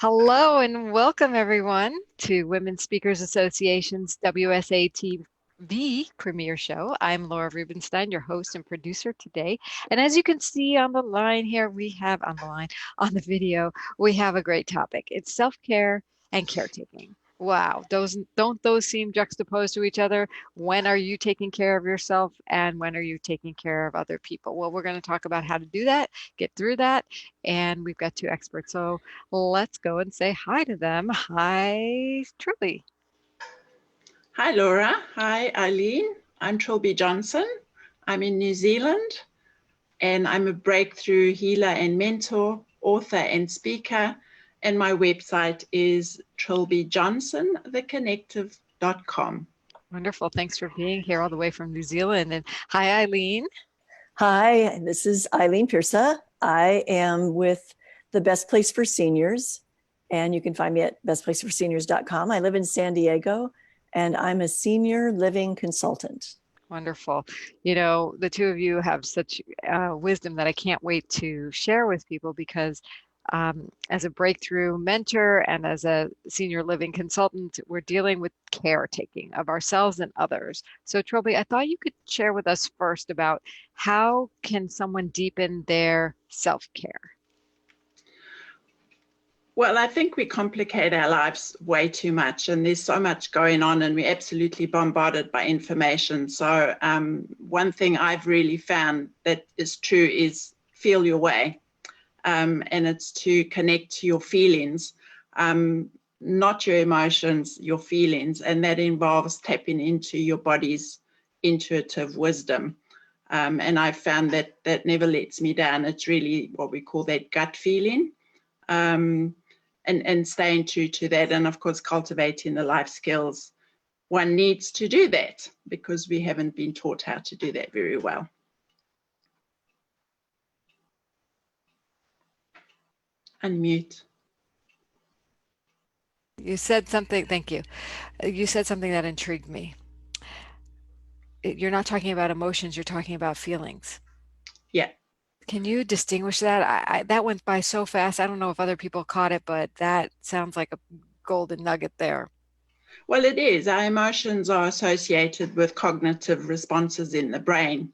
Hello and welcome everyone to Women Speakers Association's WSATV premiere show. I'm Laura Rubenstein, your host and producer today. And as you can see on the line here, on the video, we have a great topic. It's self-care and caretaking. Wow, don't those seem juxtaposed to each other? When are you taking care of yourself and when are you taking care of other people? Well, we're going to talk about how to do that, get through that, and we've got two experts. So let's go and say hi to them. Hi, Trilby. Hi, Laura. Hi, Eileen. I'm Trilby Johnson. I'm in New Zealand, and I'm a breakthrough healer and mentor, author and speaker. And my website is trilbyjohnsontheconnective.com. Wonderful. Thanks for being here all the way from New Zealand. And hi, Eileen. Hi, this is Eileen Piersa. I am with the Best Place for Seniors, and you can find me at bestplaceforseniors.com. I live in San Diego, and I'm a senior living consultant. Wonderful. You know, the two of you have such wisdom that I can't wait to share with people because as a breakthrough mentor and as a senior living consultant, we're dealing with caretaking of ourselves and others. So Trilby, I thought you could share with us first about how can someone deepen their self-care? Well, I think we complicate our lives way too much, and there's so much going on, and we're absolutely bombarded by information. So one thing I've really found that is true is feel your way. And it's to connect to your feelings, not your emotions, your feelings. And that involves tapping into your body's intuitive wisdom. And I've found that that never lets me down. It's really what we call that gut feeling, and staying true to that. And of course, cultivating the life skills. One needs to do that because we haven't been taught how to do that very well. Unmute. You said something, thank you. You said something that intrigued me. You're not talking about emotions, you're talking about feelings. Yeah. Can you distinguish that? That went by so fast. I don't know if other people caught it, but that sounds like a golden nugget there. Well, it is. Our emotions are associated with cognitive responses in the brain,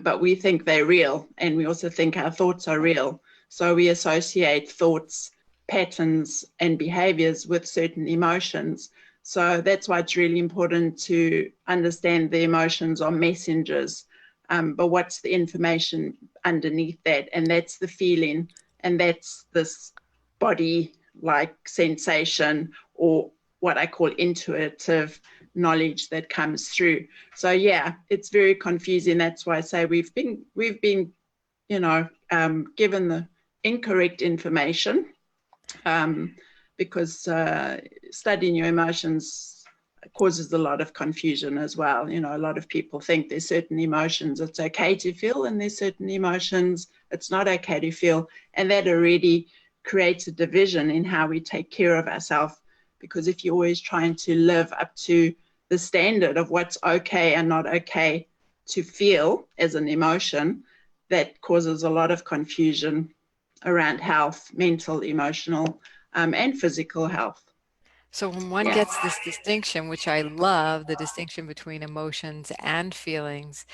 but we think they're real, and we also think our thoughts are real. So we associate thoughts, patterns, and behaviors with certain emotions. So that's why it's really important to understand the emotions are messengers, but what's the information underneath that? And that's the feeling, and that's this body-like sensation, or what I call intuitive knowledge that comes through. So yeah, it's very confusing. That's why I say we've been, given the incorrect information, because studying your emotions causes a lot of confusion as well. You know, a lot of people think there's certain emotions it's okay to feel, and there's certain emotions it's not okay to feel, and that already creates a division in how we take care of ourselves. Because if you're always trying to live up to the standard of what's okay and not okay to feel as an emotion, that causes a lot of confusion around health, mental, emotional, and physical health. So when one gets this distinction, which I love, the distinction between emotions and feelings,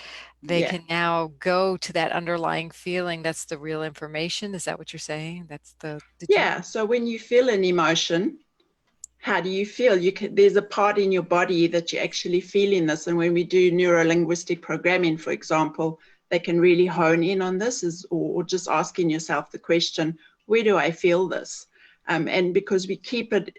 they can now go to that underlying feeling. That's the real information. Is that what you're saying? That's So when you feel an emotion, how do you feel? There's a part in your body that you're actually feeling this. And when we do neuro-linguistic programming, for example, they can really hone in on this, or just asking yourself the question, where do I feel this? And because we keep it,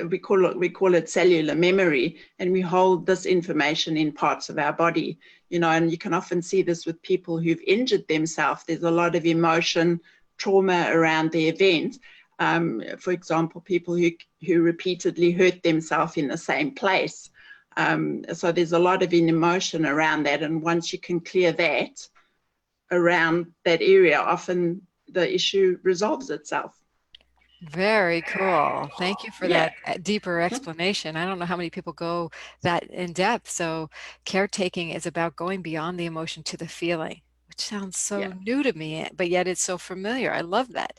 we call it cellular memory, and we hold this information in parts of our body, and you can often see this with people who've injured themselves. There's a lot of emotion, trauma around the event. For example, people who repeatedly hurt themselves in the same place. So there's a lot of emotion around that. And once you can clear that around that area, often the issue resolves itself. Very cool. Thank you for that deeper explanation. I don't know how many people go that in depth. So caretaking is about going beyond the emotion to the feeling, which sounds so new to me, but yet it's so familiar. I love that.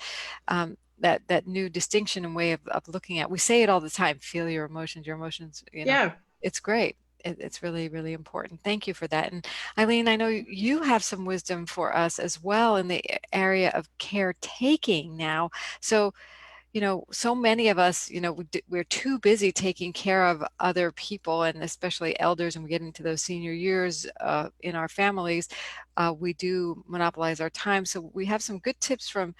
that new distinction and way of looking at. We say it all the time, feel your emotions, Yeah. it's great. It's really, really important. Thank you for that. And Eileen, I know you have some wisdom for us as well in the area of caretaking now. So, so many of us, we're too busy taking care of other people, and especially elders, and we get into those senior years in our families, we do monopolize our time. So we have some good tips from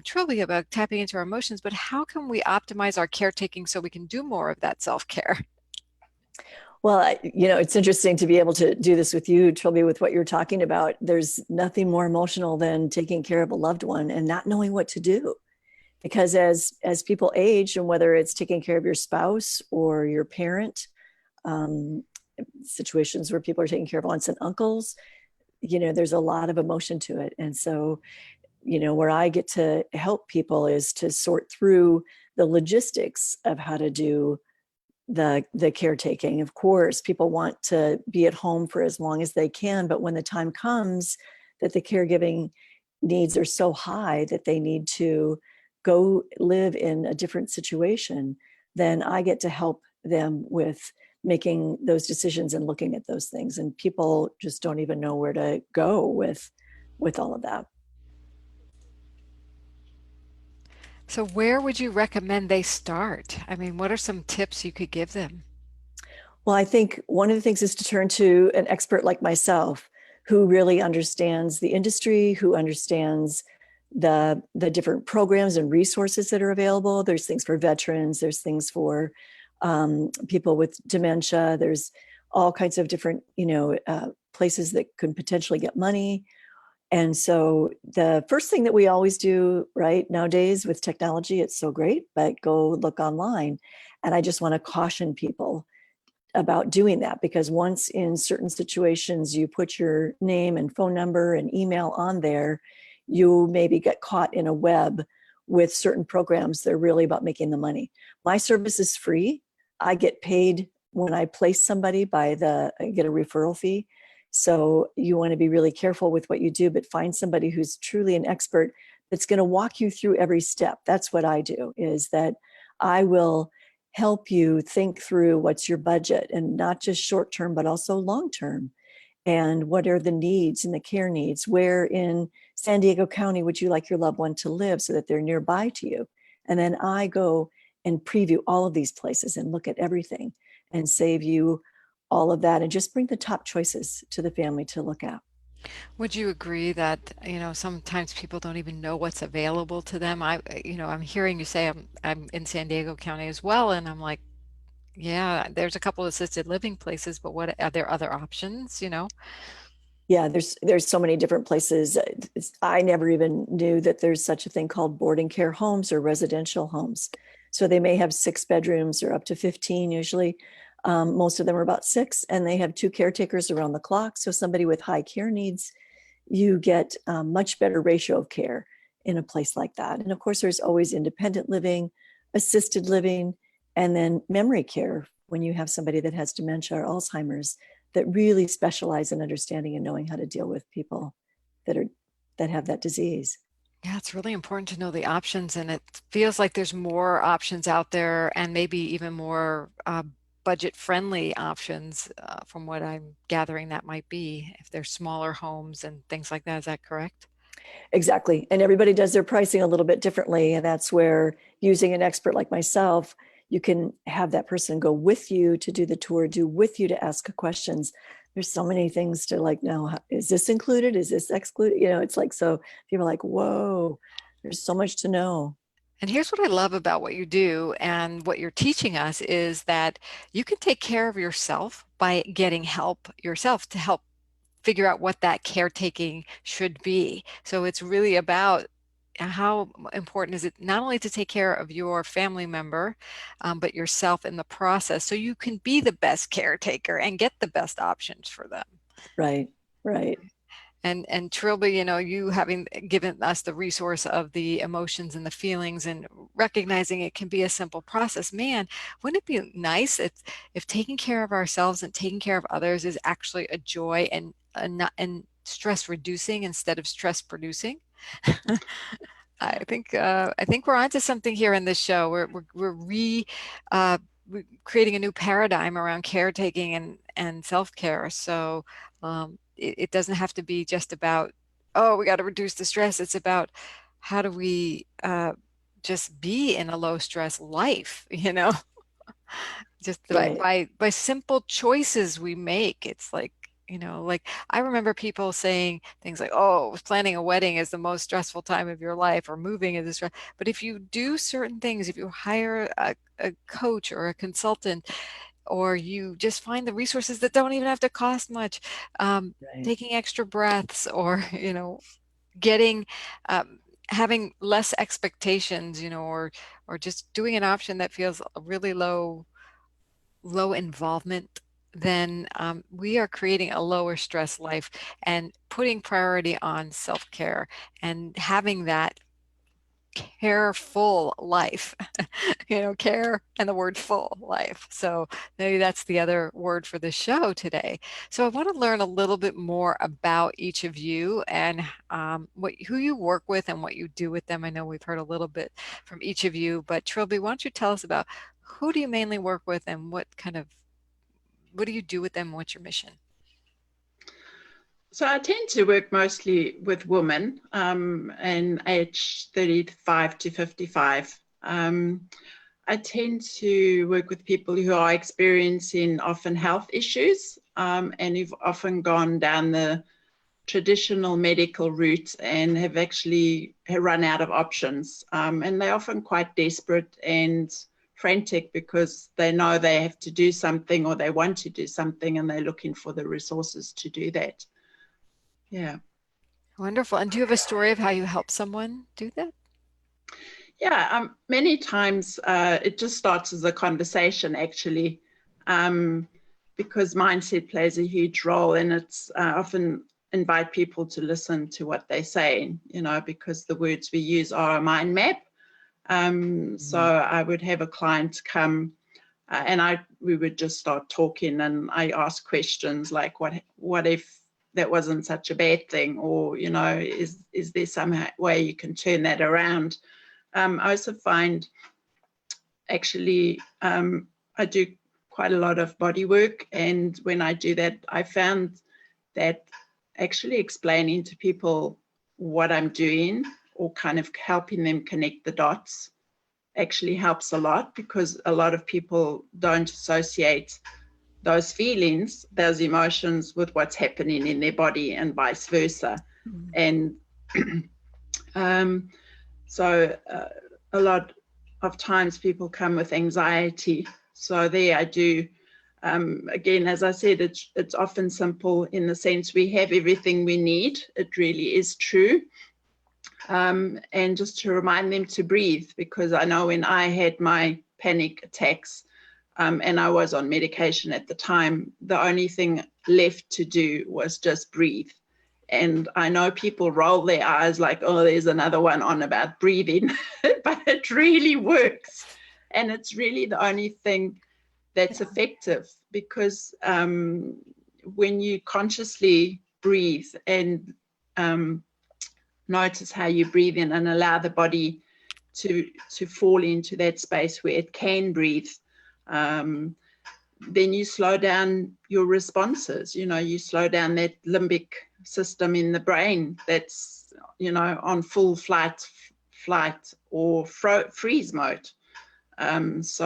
Trilby about tapping into our emotions, but how can we optimize our caretaking so we can do more of that self-care? Well, it's interesting to be able to do this with you, Trilby, with what you're talking about. There's nothing more emotional than taking care of a loved one and not knowing what to do. Because as people age, and whether it's taking care of your spouse or your parent, situations where people are taking care of aunts and uncles, there's a lot of emotion to it. And so, where I get to help people is to sort through the logistics of how to do the caretaking. Of course, people want to be at home for as long as they can, but when the time comes that the caregiving needs are so high that they need to go live in a different situation, then I get to help them with making those decisions and looking at those things. And people just don't even know where to go with all of that. So where would you recommend they start? I mean, what are some tips you could give them? Well, I think one of the things is to turn to an expert like myself who really understands the industry, who understands the different programs and resources that are available. There's things for veterans, there's things for people with dementia, there's all kinds of different, places that could potentially get money. And so the first thing that we always do right nowadays with technology, it's so great, but go look online. And I just want to caution people about doing that, because once in certain situations you put your name and phone number and email on there, you maybe get caught in a web with certain programs that are really about making the money. My service is free. I get paid when I place somebody I get a referral fee. So you want to be really careful with what you do, but find somebody who's truly an expert that's going to walk you through every step. That's what I do, is that I will help you think through what's your budget, and not just short term, but also long term. And what are the needs and the care needs? Where in San Diego County would you like your loved one to live so that they're nearby to you? And then I go and preview all of these places and look at everything and save you all of that, and just bring the top choices to the family to look at. Would you agree that, sometimes people don't even know what's available to them? I'm hearing you say I'm in San Diego County as well, and I'm like, yeah, there's a couple of assisted living places, but what are there other options, Yeah, there's so many different places. I never even knew that there's such a thing called boarding care homes or residential homes. So they may have 6 bedrooms or up to 15 usually. Most of them are about 6, and they have 2 caretakers around the clock. So somebody with high care needs, you get a much better ratio of care in a place like that. And of course, there's always independent living, assisted living, and then memory care when you have somebody that has dementia or Alzheimer's, that really specialize in understanding and knowing how to deal with people that have that disease. Yeah, it's really important to know the options, and it feels like there's more options out there, and maybe even more budget-friendly options, from what I'm gathering that might be, if they're smaller homes and things like that. Is that correct? Exactly. And everybody does their pricing a little bit differently. And that's where using an expert like myself, you can have that person go with you to do the tour, do with you to ask questions. There's so many things to like, now, is this included? Is this excluded? It's like, so people are like, whoa, there's so much to know. And here's what I love about what you do and what you're teaching us is that you can take care of yourself by getting help yourself to help figure out what that caretaking should be. So it's really about how important is it not only to take care of your family member, but yourself in the process, so you can be the best caretaker and get the best options for them. Right, right. And Trilby, you having given us the resource of the emotions and the feelings and recognizing it can be a simple process. Man, wouldn't it be nice if taking care of ourselves and taking care of others is actually a joy and stress reducing instead of stress producing? I think we're onto something here in this show. Uh, we're creating a new paradigm around caretaking and self-care. So it doesn't have to be just about, oh, we got to reduce the stress. It's about how do we just be in a low stress life, you know? Just Right. by simple choices we make. It's like, you know, like I remember people saying things like, oh, planning a wedding is the most stressful time of your life, or moving is stress. But if you do certain things, if you hire a coach or a consultant, or you just find the resources that don't even have to cost much, Right. taking extra breaths, or, you know, getting having less expectations, you know, or just doing an option that feels really low involvement, then we are creating a lower stress life and putting priority on self-care and having that careful life, you know, care and the word full life. So maybe that's the other word for the show today. So I want to learn a little bit more about each of you and who you work with and what you do with them. I know we've heard a little bit from each of you, but Trilby, why don't you tell us about who do you mainly work with and what do you do with them? What's your mission? So I tend to work mostly with women and age 35 to 55. I tend to work with people who are experiencing often health issues and who've often gone down the traditional medical route and have actually run out of options. And they're often quite desperate and frantic because they know they have to do something or they want to do something and they're looking for the resources to do that. Yeah. Wonderful. And do you have a story of how you help someone do that? Yeah, many times it just starts as a conversation, actually, because mindset plays a huge role, and it's often invite people to listen to what they're saying, you know, because the words we use are a mind map. So I would have a client come and we would just start talking, and I ask questions like, what if that wasn't such a bad thing, or, you know, is there some way you can turn that around? I also find actually I do quite a lot of body work, and when I do that, I found that actually explaining to people what I'm doing or kind of helping them connect the dots actually helps a lot, because a lot of people don't associate those feelings, those emotions, with what's happening in their body and vice versa. And so a lot of times people come with anxiety. So there I do, again, as I said, it's often simple in the sense we have everything we need. It really is true. And just to remind them to breathe, because I know when I had my panic attacks and I was on medication at the time, the only thing left to do was just breathe. And I know people roll their eyes like, oh, there's another one on about breathing, but it really works. And it's really the only thing that's effective, because when you consciously breathe and notice how you breathe in and allow the body to fall into that space where it can breathe, then you slow down your responses. You know, you slow down that limbic system in the brain that's, you know, on full flight or freeze mode. It's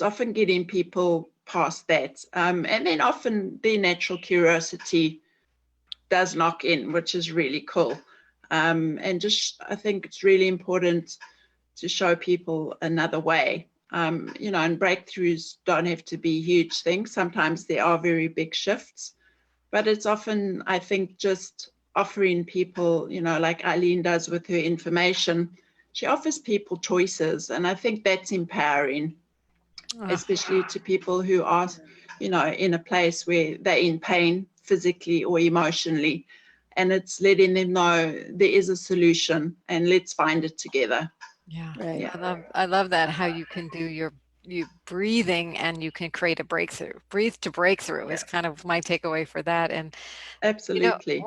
often getting people past that. And then often their natural curiosity does knock in, which is really cool. And just, I think it's really important to show people another way. You know, and breakthroughs don't have to be huge things. Sometimes there are very big shifts, but it's often, I think, just offering people, you know, like Eileen does with her information, she offers people choices. And I think that's empowering, especially to people who are, you know, in a place where they're in pain physically or emotionally. And it's letting them know there is a solution and let's find it together. Yeah. Right. Yeah. I love that, how you can do you breathing and you can create a breakthrough. Breathe to breakthrough is kind of my takeaway for that. And absolutely.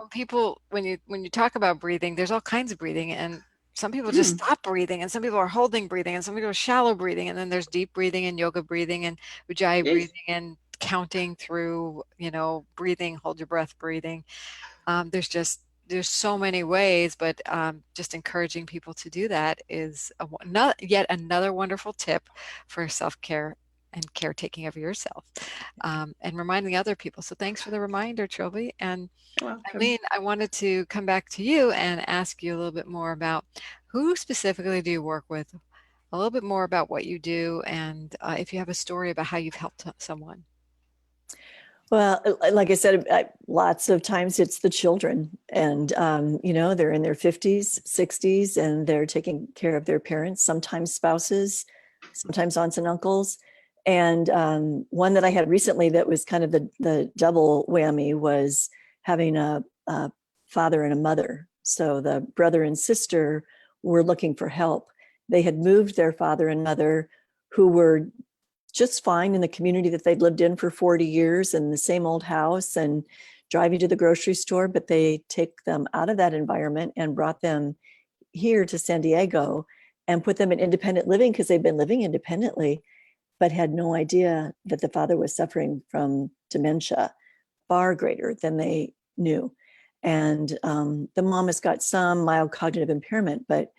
when you talk about breathing, there's all kinds of breathing, and some people just stop breathing, and some people are holding breathing, and some people are shallow breathing, and then there's deep breathing and yoga breathing and ujjayi Yes. breathing and counting through, breathing, hold your breath breathing. There's so many ways, but just encouraging people to do that is yet another wonderful tip for self-care and caretaking of yourself, and reminding other people. So thanks for the reminder, Trilby. And Welcome. Eileen, I wanted to come back to you and ask you a little bit more about who specifically do you work with, a little bit more about what you do, and if you have a story about how you've helped someone. Well, like I said, lots of times it's the children, and they're in their 50s, 60s, and they're taking care of their parents, sometimes spouses, sometimes aunts and uncles. And one that I had recently that was kind of the double whammy was having a father and a mother. So the brother and sister were looking for help. They had moved their father and mother, who were just fine in the community that they'd lived in for 40 years in the same old house and driving to the grocery store, but they take them out of that environment and brought them here to San Diego and put them in independent living because they've been living independently, but had no idea that the father was suffering from dementia, far greater than they knew. And the mom has got some mild cognitive impairment, but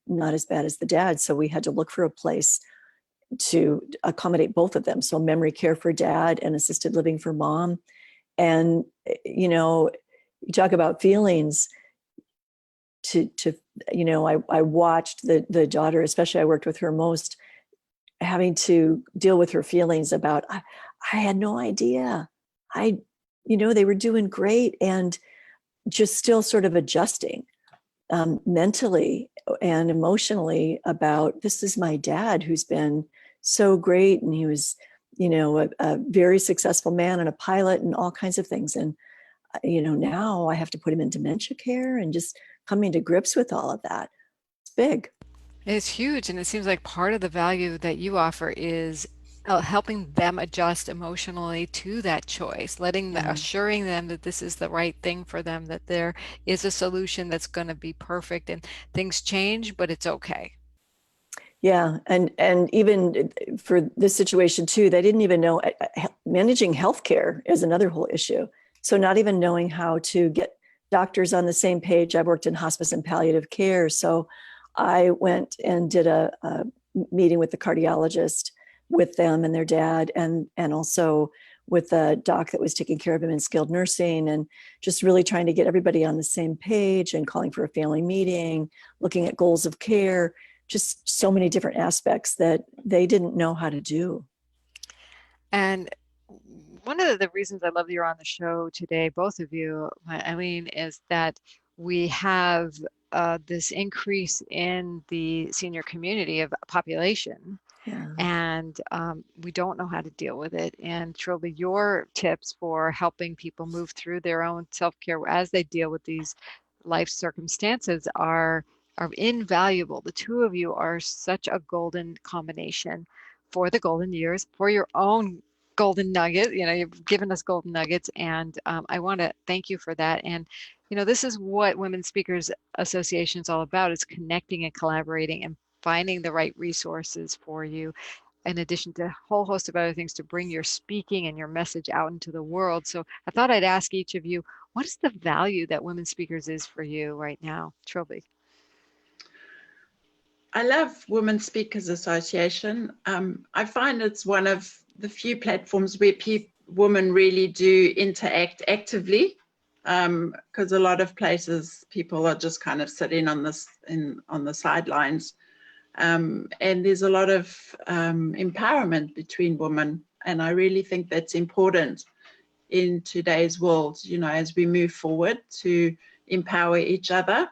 not as bad as the dad. So we had to look for a place to accommodate both of them. So memory care for dad and assisted living for mom. And, you talk about feelings I watched the daughter, especially I worked with her most, having to deal with her feelings about, I had no idea. They were doing great and just still sort of adjusting mentally and emotionally about, this is my dad who's been so great. And he was, a very successful man and a pilot and all kinds of things. And, now I have to put him in dementia care and just coming to grips with all of that. It's big. It's huge, and it seems like part of the value that you offer is helping them adjust emotionally to that choice, assuring them that this is the right thing for them, that there is a solution that's going to be perfect, and things change, but it's okay. Yeah, and even for this situation too, they didn't even know managing healthcare is another whole issue. So not even knowing how to get doctors on the same page. I've worked in hospice and palliative care, so I went and did a meeting with the cardiologist with them and their dad, and also with the doc that was taking care of him in skilled nursing, and just really trying to get everybody on the same page and calling for a family meeting, looking at goals of care, just so many different aspects that they didn't know how to do. And one of the reasons I love that you're on the show today, both of you, Eileen, is that we have this increase in the senior community of population. Yeah. And we don't know how to deal with it. And Trilby, your tips for helping people move through their own self-care as they deal with these life circumstances are invaluable. The two of you are such a golden combination for the golden years, for your own golden nugget. You've given us golden nuggets, and I want to thank you for that. And this is what Women Speakers Association is all about: is connecting and collaborating and finding the right resources for you, in addition to a whole host of other things, to bring your speaking and your message out into the world. So I thought I'd ask each of you, what is the value that Women Speakers is for you right now? Trilby. I love Women Speakers Association. I find it's one of the few platforms where women really do interact actively, because a lot of places people are just kind of sitting on the sidelines. And there's a lot of empowerment between women, and I really think that's important in today's world, as we move forward, to empower each other.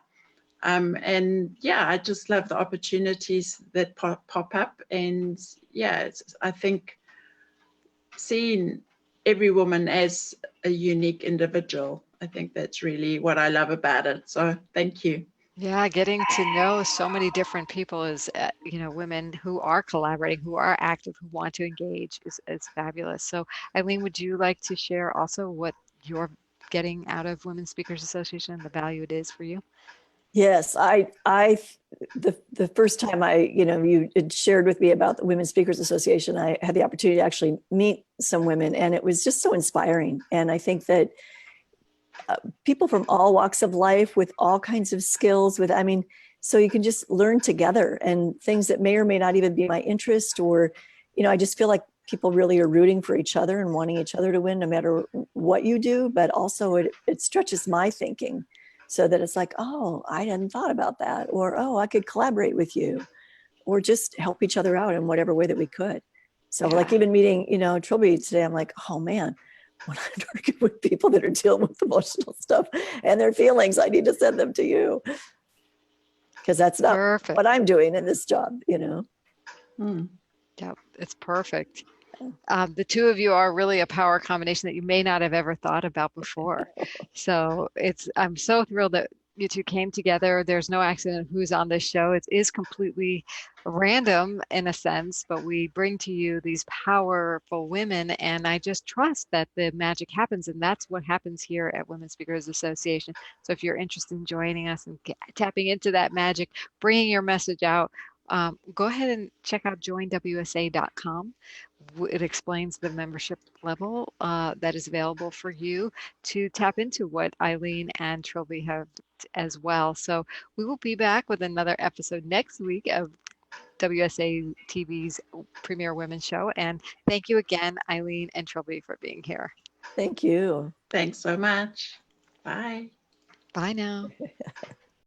And yeah, I just love the opportunities that pop up. And yeah, I think seeing every woman as a unique individual, I think that's really what I love about it. So thank you. Yeah, getting to know so many different people is, women who are collaborating, who are active, who want to engage is fabulous. So, Eileen, would you like to share also what you're getting out of Women Speakers Association and the value it is for you? Yes, the first time you had shared with me about the Women Speakers Association, I had the opportunity to actually meet some women, and it was just so inspiring. And I think that people from all walks of life with all kinds of skills so you can just learn together, and things that may or may not even be my interest, or I just feel like people really are rooting for each other and wanting each other to win no matter what you do. But also it stretches my thinking, so that it's like, oh, I hadn't thought about that, or oh, I could collaborate with you, or just help each other out in whatever way that we could. So like even meeting Trilby today, I'm like, oh man, when I'm working with people that are dealing with emotional stuff and their feelings, I need to send them to you, because that's not Perfect. what I'm doing in this job. Yep, it's perfect. The two of you are really a power combination that you may not have ever thought about before. So I'm so thrilled that you two came together. There's no accident who's on this show. It is completely random in a sense, but we bring to you these powerful women, and I just trust that the magic happens, and that's what happens here at Women Speakers Association. So if you're interested in joining us and tapping into that magic, bringing your message out, go ahead and check out joinwsa.com. It explains the membership level that is available for you to tap into what Eileen and Trilby have as well. So we will be back with another episode next week of WSA TV's Premier Women Show. And thank you again, Eileen and Trilby, for being here. Thank you. Thanks so much. Bye. Bye now.